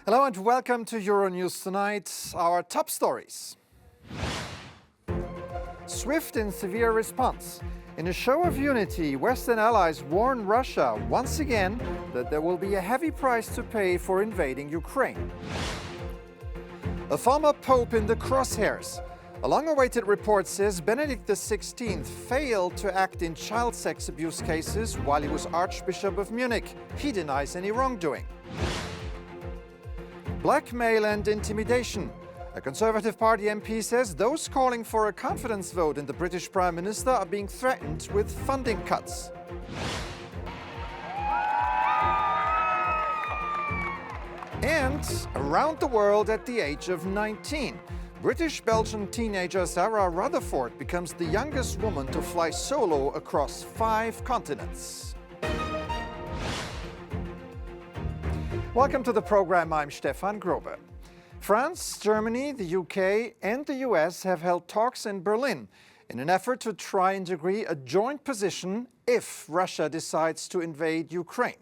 Hello and welcome to Euronews Tonight. Our top stories. Swift and severe response. In a show of unity, Western allies warn Russia once again that there will be a heavy price to pay for invading Ukraine. A former pope in the crosshairs. A long-awaited report says Benedict XVI failed to act in child sex abuse cases while he was Archbishop of Munich. He denies any wrongdoing. Blackmail and intimidation. A Conservative Party MP says those calling for a confidence vote in the British Prime Minister are being threatened with funding cuts. And around the world at the age of 19. British-Belgian teenager Sarah Rutherford becomes the youngest woman to fly solo across 5 continents. Welcome to the program. I'm Stefan Grobe. France, Germany, the UK and the US have held talks in Berlin in an effort to try and agree a joint position if Russia decides to invade Ukraine.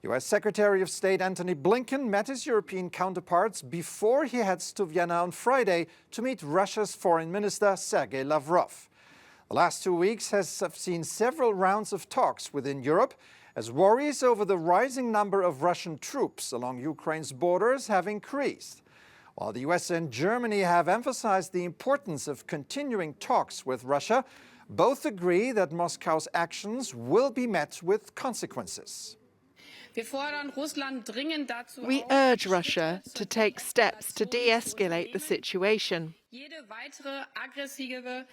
US Secretary of State Antony Blinken met his European counterparts before he heads to Vienna on Friday to meet Russia's Foreign Minister Sergei Lavrov. The last 2 weeks have seen several rounds of talks within Europe as worries over the rising number of Russian troops along Ukraine's borders have increased. While the US and Germany have emphasized the importance of continuing talks with Russia, both agree that Moscow's actions will be met with consequences. We urge Russia to take steps to de-escalate the situation.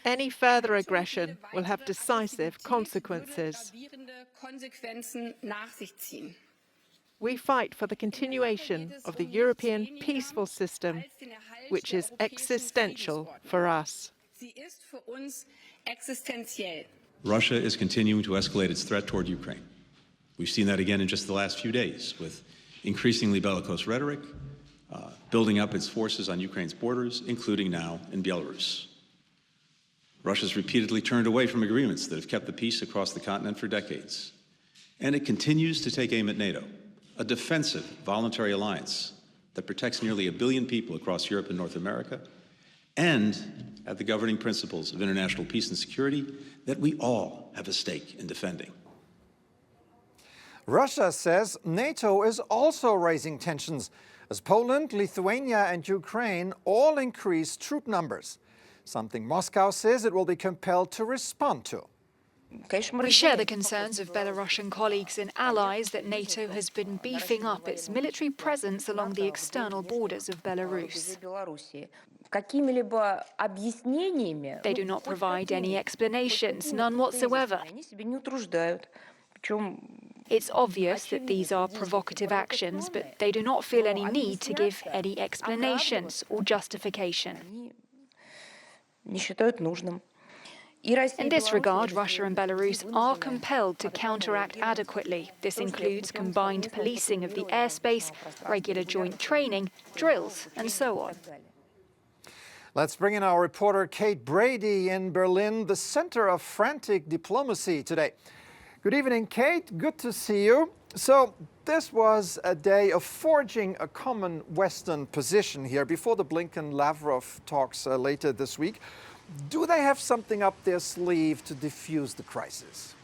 Any further aggression will have decisive consequences. We fight for the continuation of the European peaceful system, which is existential for us. Russia is continuing to escalate its threat toward Ukraine. We've seen that again in just the last few days with increasingly bellicose rhetoric, building up its forces on Ukraine's borders, including now in Belarus. Russia's repeatedly turned away from agreements that have kept the peace across the continent for decades. And it continues to take aim at NATO, a defensive voluntary alliance that protects nearly 1 billion people across Europe and North America, and at the governing principles of international peace and security that we all have a stake in defending. Russia says NATO is also raising tensions as Poland, Lithuania and Ukraine all increase troop numbers, something Moscow says it will be compelled to respond to. We share the concerns of Belarusian colleagues and allies that NATO has been beefing up its military presence along the external borders of Belarus. They do not provide any explanations, none whatsoever. It's obvious that these are provocative actions, but they do not feel any need to give any explanations or justification. In this regard, Russia and Belarus are compelled to counteract adequately. This includes combined policing of the airspace, regular joint training, drills, and so on. Let's bring in our reporter Kate Brady in Berlin, the center of frantic diplomacy today. Good evening, Kate. Good to see you. So this was a day of forging a common Western position here before the Blinken-Lavrov talks later this week. Do they have something up their sleeve to defuse the crisis?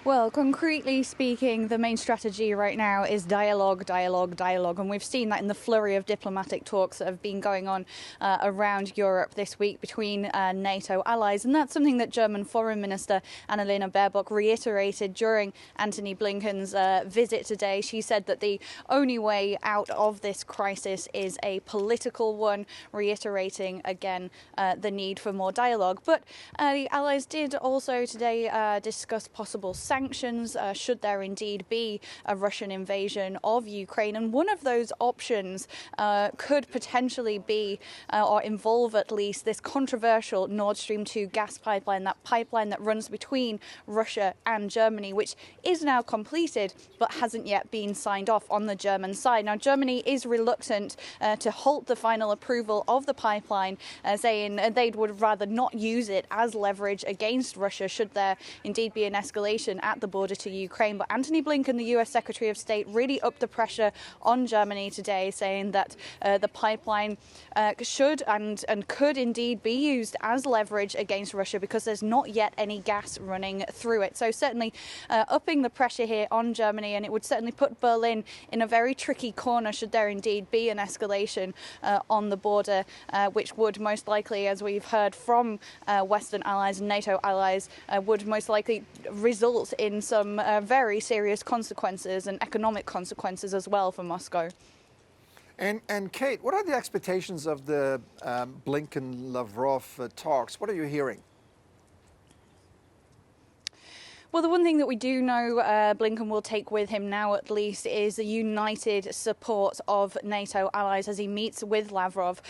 Well, concretely speaking, the main strategy right now is dialogue, dialogue, dialogue. And we've seen that in the flurry of diplomatic talks that have been going on around Europe this week between NATO allies. And that's something that German Foreign Minister Annalena Baerbock reiterated during Antony Blinken's visit today. She said that the only way out of this crisis is a political one, reiterating again the need for more dialogue. But the allies did also today discuss possible sanctions should there indeed be a Russian invasion of Ukraine. And one of those options could potentially be or involve at least this controversial Nord Stream 2 gas pipeline, that pipeline that runs between Russia and Germany, which is now completed but hasn't yet been signed off on the German side. Now, Germany is reluctant to halt the final approval of the pipeline, saying they would rather not use it as leverage against Russia should there indeed be an escalation escalation at the border to Ukraine. But Antony Blinken, the US Secretary of State, really upped the pressure on Germany today, saying that the pipeline should and could indeed be used as leverage against Russia because there's not yet any gas running through it. So certainly upping the pressure here on Germany, and it would certainly put Berlin in a very tricky corner should there indeed be an escalation on the border, which would most likely, as we've heard from Western allies and NATO allies, would most likely result in some very serious consequences and economic consequences as well for Moscow. And Kate, what are the expectations of the Blinken-Lavrov talks? What are you hearing? Well, the one thing that we do know Blinken will take with him now, at least, is the united support of NATO allies as he meets with Lavrov.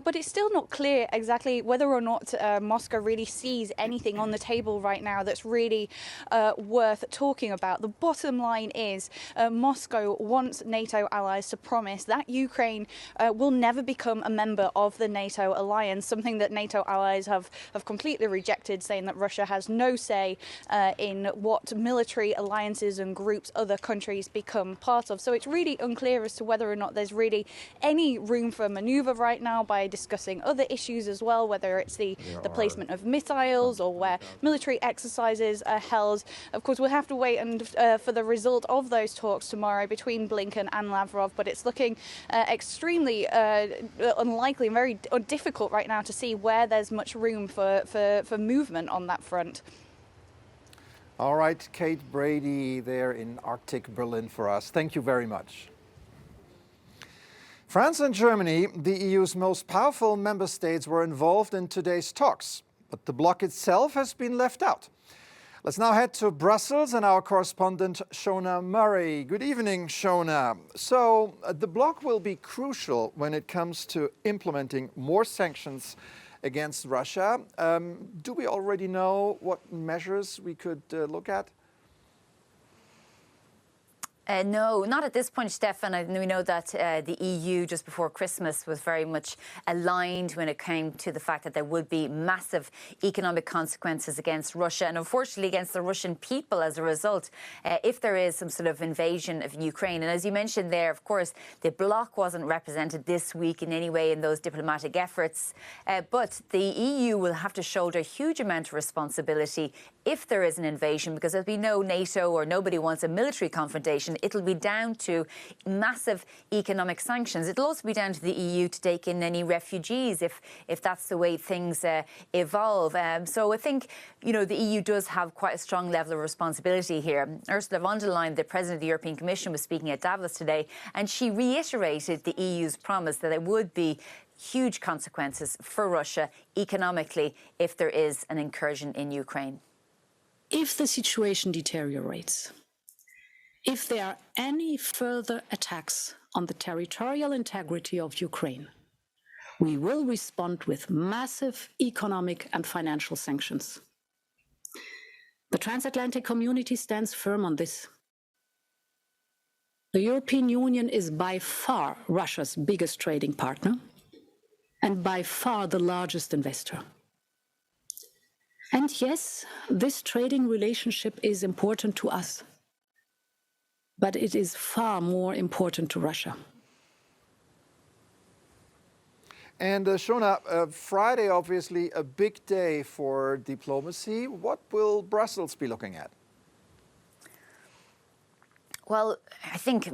But it's still not clear exactly whether or not Moscow really sees anything on the table right now that's really worth talking about. The bottom line is Moscow wants NATO allies to promise that Ukraine will never become a member of the NATO alliance, something that NATO allies have completely rejected, saying that Russia has no say in what military alliances and groups other countries become part of. So it's really unclear as to whether or not there's really any room for manoeuvre right now by discussing other issues as well, whether it's the placement of missiles or where military exercises are held. Of course, we'll have to wait for the result of those talks tomorrow between Blinken and Lavrov, but it's looking extremely unlikely and very difficult right now to see where there's much room for movement on that front. All right, Kate Brady there in Arctic Berlin for us. Thank you very much. France and Germany, the EU's most powerful member states, were involved in today's talks, but the bloc itself has been left out. Let's now head to Brussels and our correspondent Shona Murray. Good evening, Shona. So the bloc will be crucial when it comes to implementing more sanctions against Russia. Do we already know what measures we could look at? No, not at this point, Stefan. We know that the EU just before Christmas was very much aligned when it came to the fact that there would be massive economic consequences against Russia and unfortunately against the Russian people as a result, if there is some sort of invasion of Ukraine. And as you mentioned there, of course, the bloc wasn't represented this week in any way in those diplomatic efforts. But the EU will have to shoulder a huge amount of responsibility if there is an invasion, because as we know, NATO or nobody wants a military confrontation. It'll be down to massive economic sanctions. It'll also be down to the EU to take in any refugees if that's the way things evolve. So I think, you know, the EU does have quite a strong level of responsibility here. Ursula von der Leyen, the President of the European Commission, was speaking at Davos today, and she reiterated the EU's promise that there would be huge consequences for Russia economically if there is an incursion in Ukraine. If the situation deteriorates, if there are any further attacks on the territorial integrity of Ukraine, we will respond with massive economic and financial sanctions. The transatlantic community stands firm on this. The European Union is by far Russia's biggest trading partner and by far the largest investor. And yes, this trading relationship is important to us, but it is far more important to Russia. And Shona, Friday obviously a big day for diplomacy. What will Brussels be looking at? Well, I think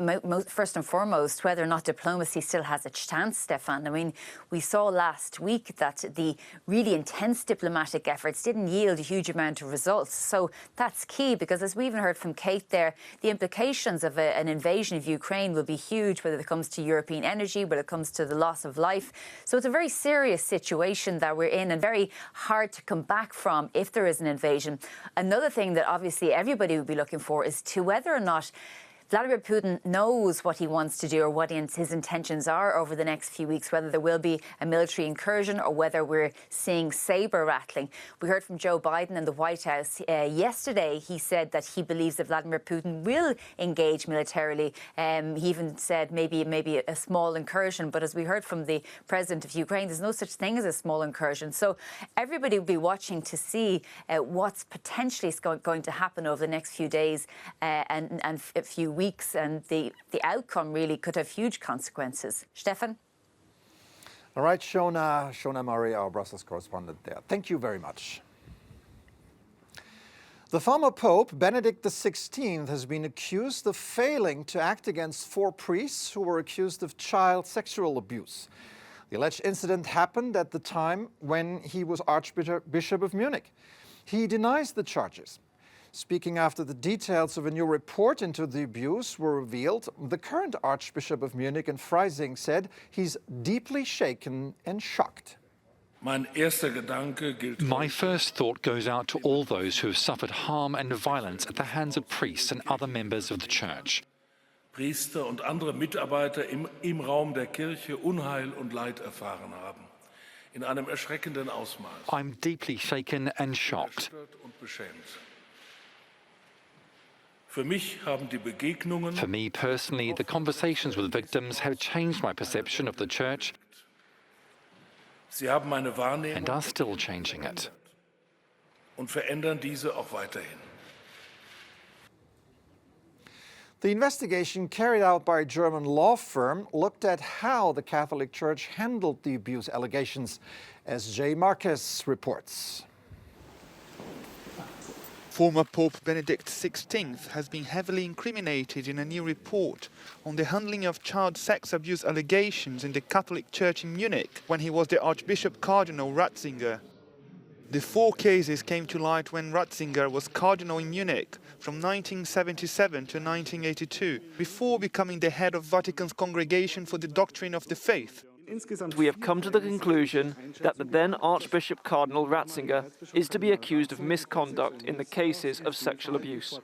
first and foremost, whether or not diplomacy still has a chance, Stefan. I mean, we saw last week that the really intense diplomatic efforts didn't yield a huge amount of results. So that's key because, as we even heard from Kate there, the implications of an invasion of Ukraine will be huge, whether it comes to European energy, whether it comes to the loss of life. So it's a very serious situation that we're in and very hard to come back from if there is an invasion. Another thing that obviously everybody would be looking for is to whether or not Vladimir Putin knows what he wants to do or what his intentions are over the next few weeks, whether there will be a military incursion or whether we're seeing sabre rattling. We heard from Joe Biden in the White House yesterday. He said that he believes that Vladimir Putin will engage militarily. He even said maybe a small incursion. But as we heard from the president of Ukraine, there's no such thing as a small incursion. So everybody will be watching to see what's potentially going to happen over the next few days and a few weeks, and the outcome really could have huge consequences. Stefan? All right, Shona Murray, our Brussels correspondent there. Thank you very much. The former Pope, Benedict XVI, has been accused of failing to act against 4 priests who were accused of child sexual abuse. The alleged incident happened at the time when he was Archbishop of Munich. He denies the charges. Speaking after the details of a new report into the abuse were revealed, the current Archbishop of Munich in Freising said he's deeply shaken and shocked. My first thought goes out to all those who have suffered harm and violence at the hands of priests and other members of the Church. Priester und andere Mitarbeiter im Raum der Kirche Unheil und Leid erfahren haben. In einem erschreckenden Ausmaß. I'm deeply shaken and shocked. For me personally, the conversations with victims have changed my perception of the Church and are still changing it. Und verändern diese auch weiterhin. The investigation carried out by a German law firm looked at how the Catholic Church handled the abuse allegations, as Jay Marquez reports. Former Pope Benedict XVI has been heavily incriminated in a new report on the handling of child sex abuse allegations in the Catholic Church in Munich when he was the Archbishop Cardinal Ratzinger. The 4 cases came to light when Ratzinger was cardinal in Munich from 1977 to 1982, before becoming the head of Vatican's Congregation for the Doctrine of the Faith. We have come to the conclusion that the then Archbishop Cardinal Ratzinger is to be accused of misconduct in the cases of sexual abuse.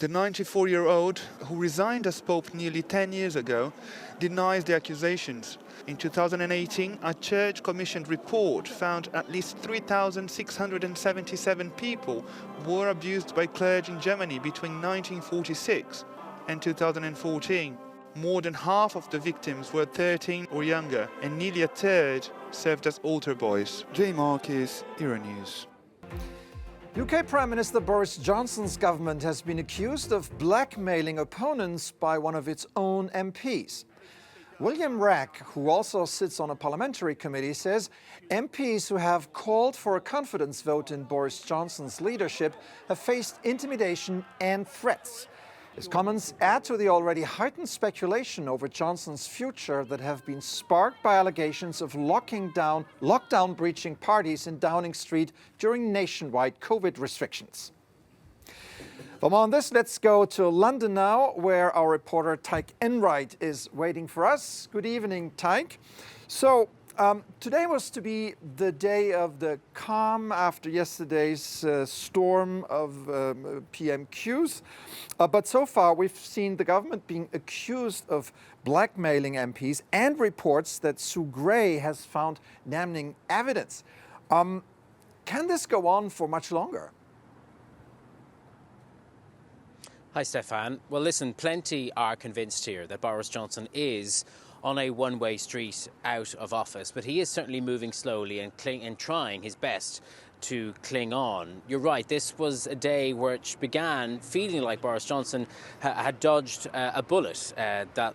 The 94-year-old, who resigned as Pope nearly 10 years ago, denies the accusations. In 2018, a church-commissioned report found at least 3,677 people were abused by clergy in Germany between 1946 and 2014. More than half of the victims were 13 or younger, and nearly a third served as altar boys. Jay Marquez, Euronews. UK Prime Minister Boris Johnson's government has been accused of blackmailing opponents by one of its own MPs. William Rack, who also sits on a parliamentary committee, says MPs who have called for a confidence vote in Boris Johnson's leadership have faced intimidation and threats. His comments add to the already heightened speculation over Johnson's future that have been sparked by allegations of lockdown-breaching parties in Downing Street during nationwide COVID restrictions. For more on this, let's go to London now, where our reporter Tyke Enright is waiting for us. Good evening, Tyke. So, today was to be the day of the calm after yesterday's storm of PMQs. But so far, we've seen the government being accused of blackmailing MPs and reports that Sue Gray has found damning evidence. Can this go on for much longer? Hi, Stefan. Well, listen, plenty are convinced here that Boris Johnson is on a one-way street out of office, but he is certainly moving slowly and trying his best to cling on. You're right, this was a day which began feeling like Boris Johnson had dodged a bullet. That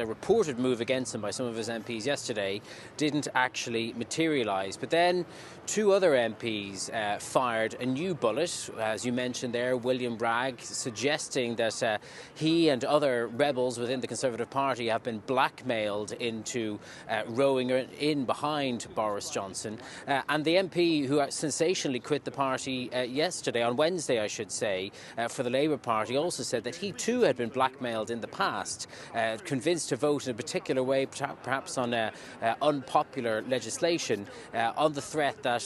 reported move against him by some of his MPs yesterday didn't actually materialise. But then 2 other MPs fired a new bullet, as you mentioned there, William Bragg, suggesting that he and other rebels within the Conservative Party have been blackmailed into rowing in behind Boris Johnson. And the MP who sensationally quit the party yesterday, on Wednesday I should say, for the Labour Party, also said that he too had been blackmailed in the past, convinced to vote in a particular way, perhaps on unpopular legislation, on the threat that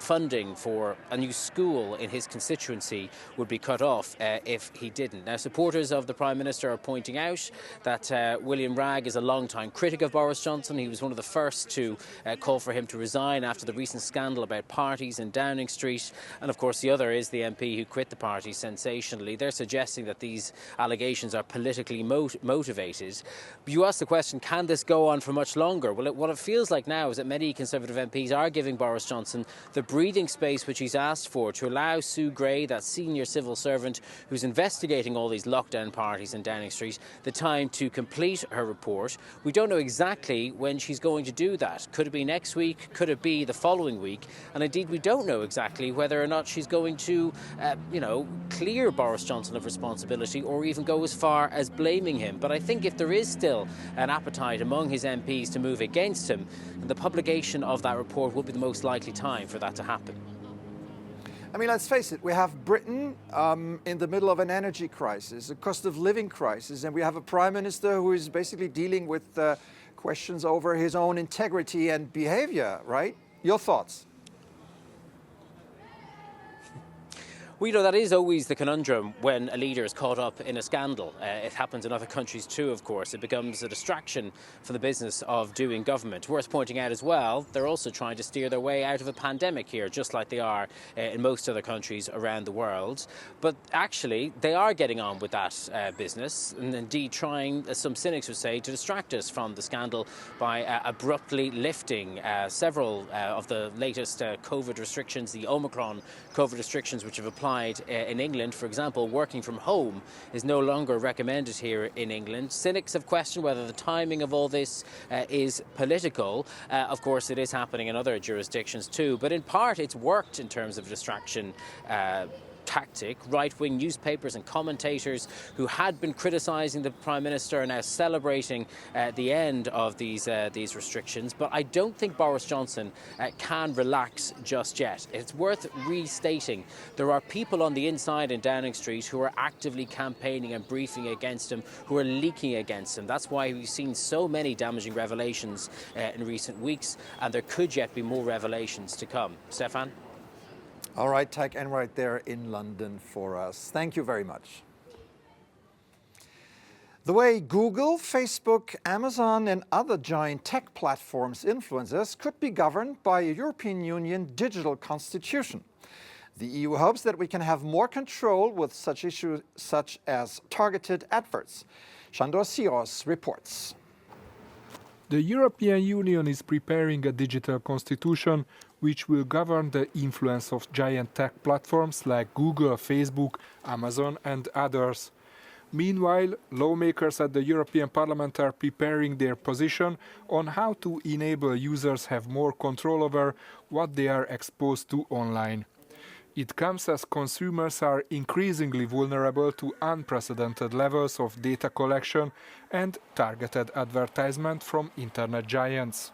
funding for a new school in his constituency would be cut off if he didn't. Now, supporters of the Prime Minister are pointing out that William Ragg is a long-time critic of Boris Johnson. He was one of the first to call for him to resign after the recent scandal about parties in Downing Street. And of course, the other is the MP who quit the party sensationally. They're suggesting that these allegations are politically motivated. You asked the question, can this go on for much longer? Well, what it feels like now is that many Conservative MPs are giving Boris Johnson the breathing space which he's asked for to allow Sue Gray, that senior civil servant who's investigating all these lockdown parties in Downing Street, the time to complete her report. We don't know exactly when she's going to do that. Could it be next week? Could it be the following week? And indeed, we don't know exactly whether or not she's going to, clear Boris Johnson of responsibility or even go as far as blaming him. But I think if there is still an appetite among his MPs to move against him, the publication of that report will be the most likely time for that to happen. I mean, let's face it, we have Britain in the middle of an energy crisis, a cost of living crisis, and we have a Prime Minister who is basically dealing with questions over his own integrity and behavior, right? Your thoughts? Well, that is always the conundrum when a leader is caught up in a scandal. It happens in other countries too, of course. It becomes a distraction from the business of doing government. Worth pointing out as well, they're also trying to steer their way out of a pandemic here, just like they are in most other countries around the world. But actually, they are getting on with that business, and indeed trying, as some cynics would say, to distract us from the scandal by abruptly lifting several of the latest COVID restrictions, the Omicron COVID restrictions, which have applied in England. For example, working from home is no longer recommended here in England. Cynics have questioned whether the timing of all this is political. Of course, it is happening in other jurisdictions too, but in part it's worked in terms of distraction tactic. Right-wing newspapers and commentators who had been criticising the Prime Minister are now celebrating the end of these restrictions. But I don't think Boris Johnson can relax just yet. It's worth restating. There are people on the inside in Downing Street who are actively campaigning and briefing against him, who are leaking against him. That's why we've seen so many damaging revelations in recent weeks, and there could yet be more revelations to come. Stefan? All right, Tyke Enright there in London for us. Thank you very much. The way Google, Facebook, Amazon and other giant tech platforms influence us could be governed by a European Union digital constitution. The EU hopes that we can have more control with such issues such as targeted adverts. Shandor Siros reports. The European Union is preparing a digital constitution which will govern the influence of giant tech platforms like Google, Facebook, Amazon and others. Meanwhile, lawmakers at the European Parliament are preparing their position on how to enable users have more control over what they are exposed to online. It comes as consumers are increasingly vulnerable to unprecedented levels of data collection and targeted advertisement from internet giants.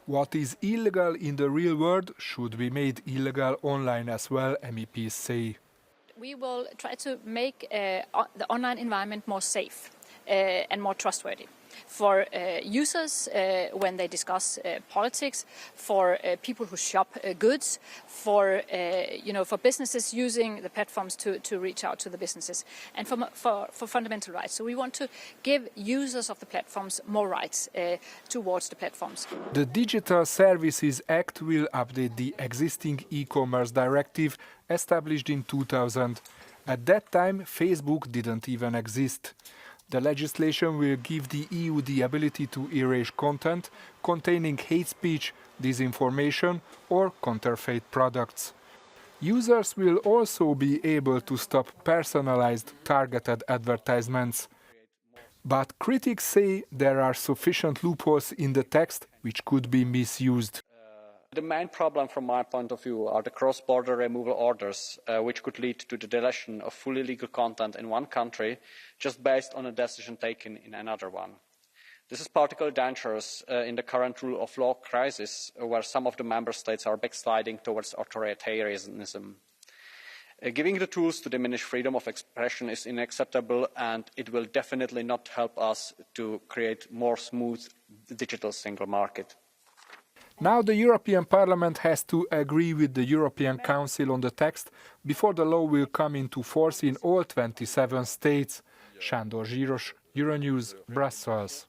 What is illegal in the real world should be made illegal online as well, MEPs say. We will try to make the online environment more safe and more trustworthy for users when they discuss politics, for people who shop goods, for businesses using the platforms to reach out to the businesses, and for fundamental rights. So we want to give users of the platforms more rights towards the platforms. The Digital Services Act will update the existing e-commerce directive established in 2000. At that time, Facebook didn't even exist. The legislation will give the EU the ability to erase content containing hate speech, disinformation or counterfeit products. Users will also be able to stop personalized, targeted advertisements. But critics say there are sufficient loopholes in the text which could be misused. The main problem from my point of view are the cross-border removal orders, which could lead to the deletion of fully legal content in one country just based on a decision taken in another one. This is particularly dangerous in the current rule of law crisis, where some of the member states are backsliding towards authoritarianism. Giving the tools to diminish freedom of expression is unacceptable, and it will definitely not help us to create more smooth digital single market. Now the European Parliament has to agree with the European Council on the text before the law will come into force in all 27 states. Sándor Zsíros, Euronews, Brussels.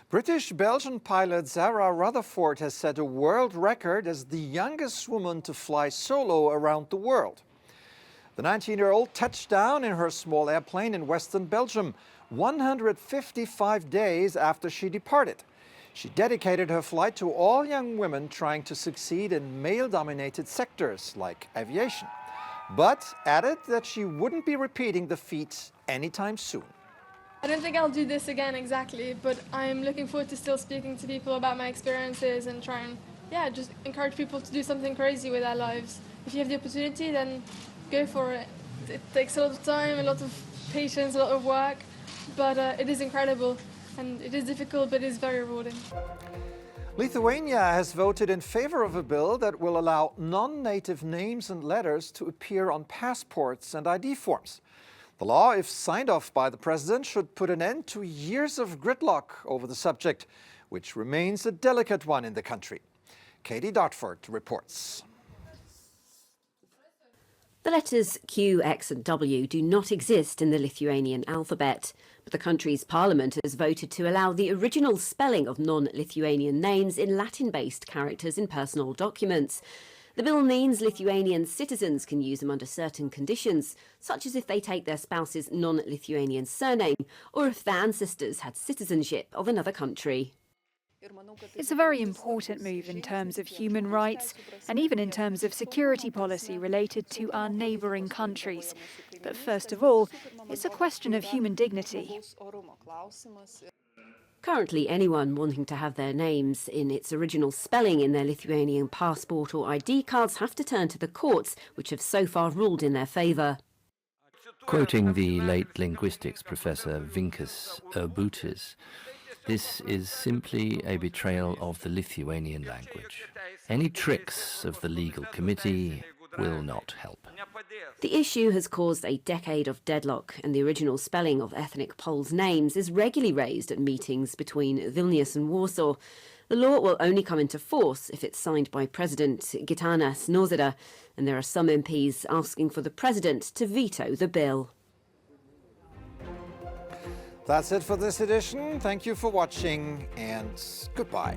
British-Belgian pilot Zara Rutherford has set a world record as the youngest woman to fly solo around the world. The 19-year-old touched down in her small airplane in western Belgium 155 days after she departed. She dedicated her flight to all young women trying to succeed in male-dominated sectors like aviation, but added that she wouldn't be repeating the feat anytime soon. I don't think I'll do this again exactly, but I'm looking forward to still speaking to people about my experiences and try and, just encourage people to do something crazy with their lives. If you have the opportunity, then go for it. It takes a lot of time, a lot of patience, a lot of work, but it is incredible. And it is difficult, but it is very rewarding. Lithuania has voted in favor of a bill that will allow non-native names and letters to appear on passports and ID forms. The law, if signed off by the president, should put an end to years of gridlock over the subject, which remains a delicate one in the country. Katie Dartford reports. The letters Q, X and W do not exist in the Lithuanian alphabet, but the country's parliament has voted to allow the original spelling of non-Lithuanian names in Latin-based characters in personal documents. The bill means Lithuanian citizens can use them under certain conditions, such as if they take their spouse's non-Lithuanian surname or if their ancestors had citizenship of another country. It's a very important move in terms of human rights and even in terms of security policy related to our neighbouring countries. But first of all, it's a question of human dignity. Currently, anyone wanting to have their names in its original spelling in their Lithuanian passport or ID cards have to turn to the courts, which have so far ruled in their favour. Quoting the late linguistics professor Vinkas Urbutis, this is simply a betrayal of the Lithuanian language. Any tricks of the legal committee will not help. The issue has caused a decade of deadlock, and the original spelling of ethnic Poles' names is regularly raised at meetings between Vilnius and Warsaw. The law will only come into force if it's signed by President Gitanas Nausėda, and there are some MPs asking for the president to veto the bill. That's it for this edition. Thank you for watching and goodbye.